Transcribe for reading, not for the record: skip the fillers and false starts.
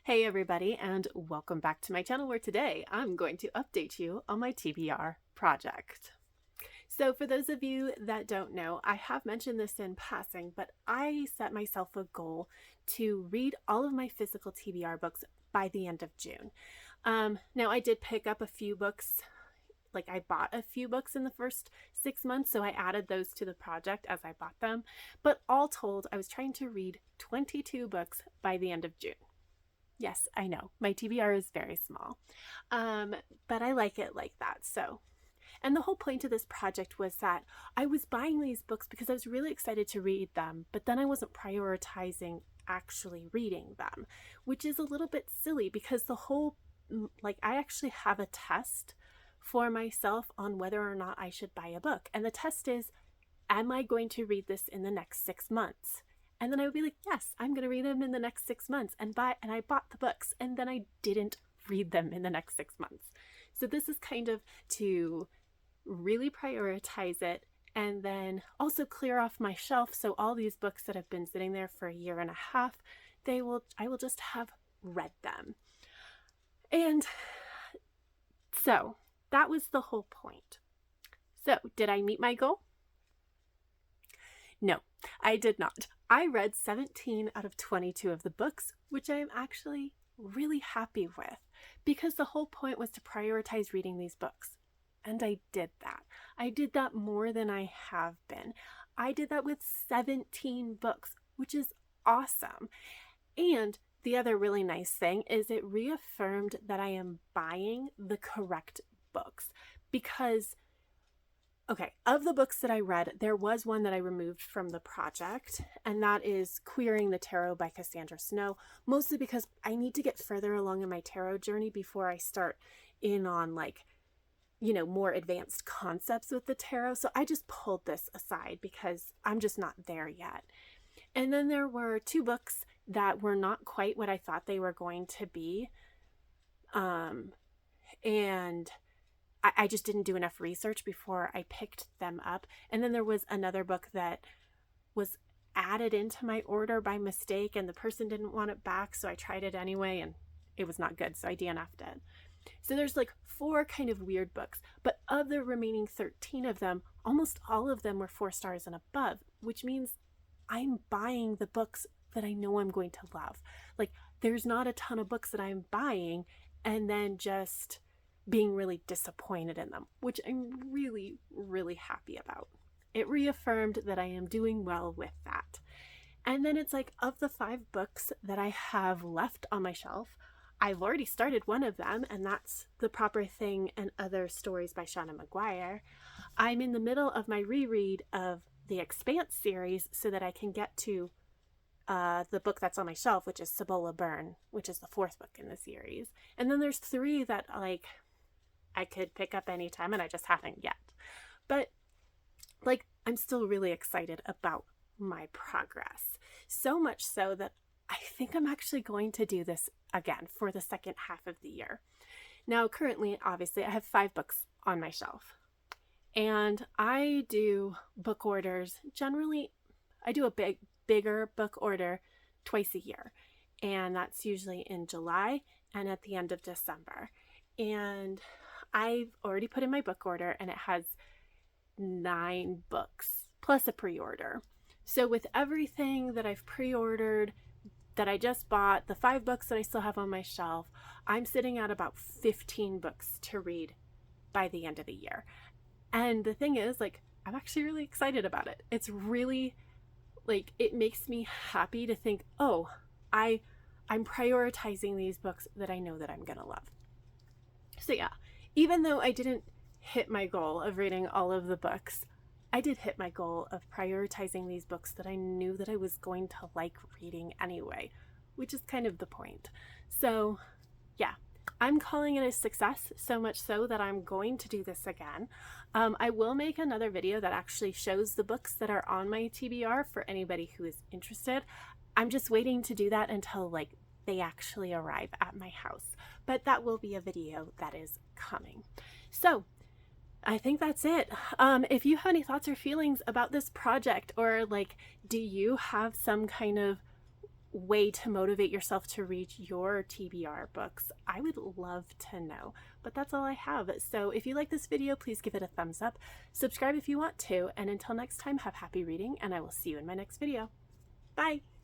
Hey everybody, and welcome back to my channel where today I'm going to update you on my TBR project. So for those of you that don't know, I have mentioned this in passing, but I set myself a goal to read all of my physical TBR books by the end of June. Now I did pick up a few books, like I bought a few books in the first 6 months, so I added those to the project as I bought them, but all told, I was trying to read 22 books by the end of June. Yes, I know, my TBR is very small, but I like it like that. And the whole point of this project was that I was buying these books because I was really excited to read them, but then I wasn't prioritizing actually reading them, which is a little bit silly because I actually have a test for myself on whether or not I should buy a book. And the test is, am I going to read this in the next 6 months? And then I would be like, yes, I'm going to read them in the next 6 months. And I bought the books, and then I didn't read them in the next 6 months. So this is kind of to really prioritize it and then also clear off my shelf. So all these books that have been sitting there for a year and a half, I will just have read them. And so that was the whole point. So did I meet my goal? No, I did not. I read 17 out of 22 of the books, which I am actually really happy with because the whole point was to prioritize reading these books. And I did that. I did that more than I have been. I did that with 17 books, which is awesome. And the other really nice thing is it reaffirmed that I am buying the correct books because of the books that I read, there was one that I removed from the project, and that is Queering the Tarot by Cassandra Snow, mostly because I need to get further along in my tarot journey before I start in on more advanced concepts with the tarot. So I just pulled this aside because I'm just not there yet. And then there were 2 books that were not quite what I thought they were going to be. And I just didn't do enough research before I picked them up. And then there was another book that was added into my order by mistake and the person didn't want it back. So I tried it anyway and it was not good. So I DNF'd it. So there's 4 kind of weird books, but of the remaining 13 of them, almost all of them were 4 stars and above, which means I'm buying the books that I know I'm going to love. There's not a ton of books that I'm buying and then just being really disappointed in them, which I'm really, really happy about. It reaffirmed that I am doing well with that. And then it's of the 5 books that I have left on my shelf, I've already started one of them, and that's The Proper Thing and Other Stories by Shauna McGuire. I'm in the middle of my reread of the Expanse series so that I can get to the book that's on my shelf, which is Cibola Byrne, which is the 4th book in the series. And then there's 3 that I could pick up anytime and I just haven't yet. But I'm still really excited about my progress. So much so that I think I'm actually going to do this again for the second half of the year. Now, currently, obviously, I have 5 books on my shelf. And I do book orders. Generally, I do a bigger book order twice a year. And that's usually in July and at the end of December. And I've already put in my book order and it has 9 books plus a pre-order. So with everything that I've pre-ordered, that I just bought, the 5 books that I still have on my shelf, I'm sitting at about 15 books to read by the end of the year. And the thing is, I'm actually really excited about it. It's really, it makes me happy to think, oh, I'm prioritizing these books that I know that I'm gonna love. So yeah, even though I didn't hit my goal of reading all of the books, I did hit my goal of prioritizing these books that I knew that I was going to like reading anyway, which is kind of the point. So yeah, I'm calling it a success, so much so that I'm going to do this again. I will make another video that actually shows the books that are on my TBR for anybody who is interested. I'm just waiting to do that until they actually arrive at my house, but that will be a video that is coming. So I think that's it. If you have any thoughts or feelings about this project, or do you have some kind of way to motivate yourself to read your TBR books? I would love to know. But that's all I have. So if you like this video, please give it a thumbs up. Subscribe if you want to. And until next time, have happy reading, and I will see you in my next video. Bye!